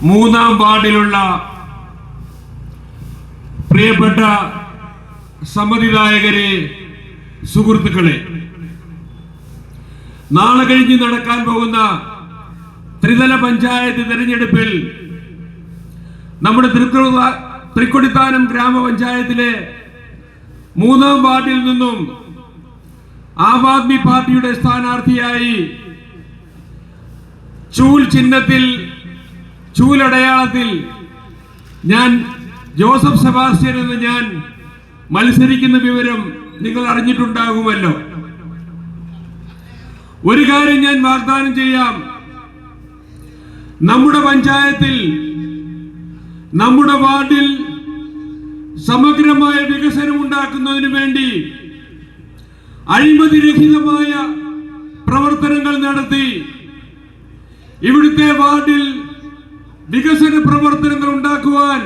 മൂന്നാം വാർഡിലുള്ള പ്രിയപ്പെട്ട സമ്മതിദായകരെ, സുഹൃത്തുക്കളെ, നാളെ കഴിഞ്ഞ് നടക്കാൻ പോകുന്ന ത്രിതല പഞ്ചായത്ത് തെരഞ്ഞെടുപ്പിൽ നമ്മുടെ തൃക്കൊടിത്താനം ഗ്രാമപഞ്ചായത്തിലെ മൂന്നാം വാർഡിൽ നിന്നും ആം ആദ്മി പാർട്ടിയുടെ സ്ഥാനാർത്ഥിയായി ചൂൽ ചിഹ്നത്തിൽ, ചൂലടയാളത്തിൽ ഞാൻ ജോസഫ് സെബാസ്റ്റ്യൻ എന്ന് ഞാൻ മത്സരിക്കുന്ന വിവരം നിങ്ങൾ അറിഞ്ഞിട്ടുണ്ടാകുമല്ലോ. ഒരു കാര്യം ഞാൻ വാഗ്ദാനം ചെയ്യാം. നമ്മുടെ പഞ്ചായത്തിൽ, നമ്മുടെ വാർഡിൽ സമഗ്രമായ വികസനം ഉണ്ടാക്കുന്നതിന് വേണ്ടി അഴിമതിരഹിതമായ പ്രവർത്തനങ്ങൾ നടത്തി ഇവിടുത്തെ വാർഡിൽ വികസന പ്രവർത്തനങ്ങൾ ഉണ്ടാക്കുവാൻ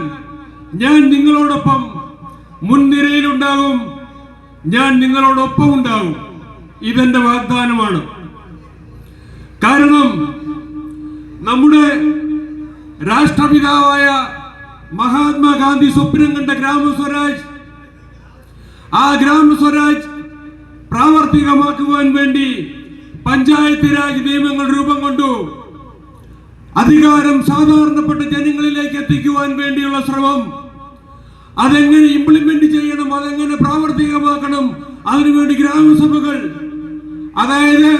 ഞാൻ നിങ്ങളോടൊപ്പം മുൻനിരയിലുണ്ടാകും. ഞാൻ നിങ്ങളോടൊപ്പം ഉണ്ടാകും. ഇതെന്റെ വാഗ്ദാനമാണ്. കാരണം നമ്മുടെ രാഷ്ട്രപിതാവായ മഹാത്മാഗാന്ധി സ്വപ്നം കണ്ട ഗ്രാമസ്വരാജ്, ആ ഗ്രാമസ്വരാജ് പ്രാവർത്തികമാക്കുവാൻ വേണ്ടി പഞ്ചായത്ത് രാജ് നിയമങ്ങൾ രൂപം കൊണ്ടു. അധികാരം സാധാരണപ്പെട്ട ജനങ്ങളിലേക്ക് എത്തിക്കുവാൻ വേണ്ടിയുള്ള ശ്രമം, അതെങ്ങനെ ഇംപ്ലിമെന്റ് ചെയ്യണം, അതെങ്ങനെ പ്രാവർത്തികമാക്കണം, അതിനുവേണ്ടി ഗ്രാമസഭകൾ, അതായത്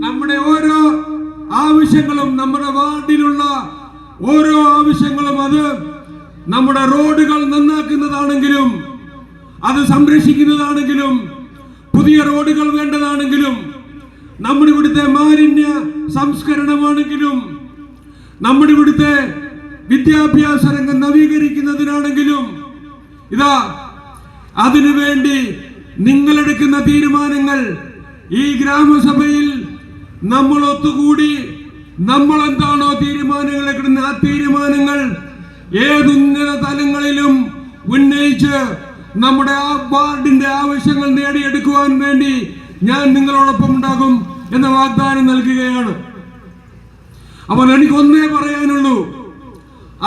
നമ്മുടെ ഓരോ ആവശ്യങ്ങളും, നമ്മുടെ വാർഡിലുള്ള ഓരോ ആവശ്യങ്ങളും, അത് നമ്മുടെ റോഡുകൾ നന്നാക്കുന്നതാണെങ്കിലും, അത് സംരക്ഷിക്കുന്നതാണെങ്കിലും, പുതിയ റോഡുകൾ വേണ്ടതാണെങ്കിലും, നമ്മുടെ ഇവിടുത്തെ മാലിന്യ സംസ്കരണമാണെങ്കിലും, നമ്മുടെ ഇവിടുത്തെ വിദ്യാഭ്യാസ രംഗം നവീകരിക്കുന്നതിനാണെങ്കിലും, ഇതാ അതിനുവേണ്ടി നിങ്ങളെടുക്കുന്ന തീരുമാനങ്ങൾ ഈ ഗ്രാമസഭയിൽ നമ്മൾ ഒത്തുകൂടി നമ്മൾ എന്താണോ തീരുമാനങ്ങൾ എടുക്കുന്ന ആ തീരുമാനങ്ങൾ ഏതുന്നത തലങ്ങളിലും ഉന്നയിച്ച് നമ്മുടെ ആ വാർഡിന്റെ ആവശ്യങ്ങൾ നേടിയെടുക്കുവാൻ വേണ്ടി ഞാൻ നിങ്ങളോടൊപ്പം ഉണ്ടാകും എന്ന വാഗ്ദാനം നൽകുകയാണ്. അപ്പോൾ എനിക്കൊന്നേ പറയാനുള്ളൂ.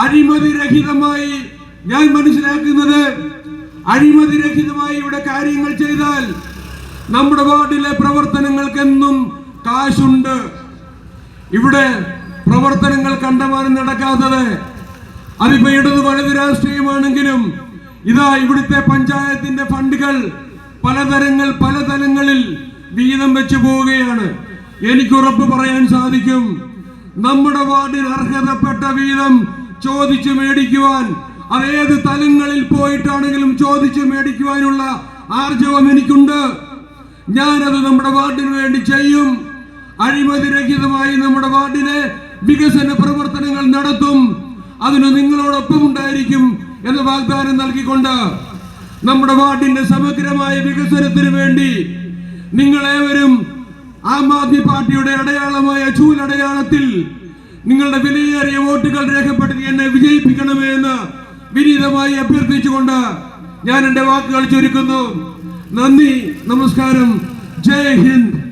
അഴിമതിരഹിതമായി, ഞാൻ മനസ്സിലാക്കുന്നത് അഴിമതിരഹിതമായി ഇവിടെ കാര്യങ്ങൾ ചെയ്താൽ നമ്മുടെ വാർഡിലെ പ്രവർത്തനങ്ങൾക്കെന്നും കാശുണ്ട്. ഇവിടെ പ്രവർത്തനങ്ങൾ കണ്ടമാനം നടക്കാത്തത്, അതിപ്പോ ഇടത് വലത് രാഷ്ട്രീയമാണെങ്കിലും, ഇതാ ഇവിടുത്തെ പഞ്ചായത്തിന്റെ ഫണ്ടുകൾ പല തലങ്ങളിൽ വീതം വെച്ച് പോവുകയാണ്. എനിക്ക് ഉറപ്പ് പറയാൻ സാധിക്കും, നമ്മുടെ വാർഡിൽ അർഹതപ്പെട്ട വീതം ചോദിച്ചു മേടിക്കുവാൻ, അതേത് തലങ്ങളിൽ പോയിട്ടാണെങ്കിലും ചോദിച്ചു മേടിക്കുവാനുള്ള ആർജവം എനിക്കുണ്ട്. ഞാനത് നമ്മുടെ വാർഡിന് വേണ്ടി ചെയ്യും. അഴിമതിരഹിതമായി നമ്മുടെ വാർഡിലെ വികസന പ്രവർത്തനങ്ങൾ നടത്തും. അതിന് നിങ്ങളോടൊപ്പം ഉണ്ടായിരിക്കും എന്ന വാഗ്ദാനം നൽകിക്കൊണ്ട് നമ്മുടെ വാർഡിന്റെ സമഗ്രമായ വികസനത്തിന് വേണ്ടി നിങ്ങളേവരും ആം ആദ്മി പാർട്ടിയുടെ അടയാളമായ ചൂലടയാളത്തിൽ നിങ്ങളുടെ വിലയേറിയ വോട്ടുകൾ രേഖപ്പെടുത്തി എന്നെ വിജയിപ്പിക്കണമേ എന്ന് വിനീതമായി അഭ്യർത്ഥിച്ചുകൊണ്ട് ഞാൻ എന്റെ വാക്കുകൾ ചുരുക്കുന്നു. നന്ദി, നമസ്കാരം, ജയ് ഹിന്ദ്.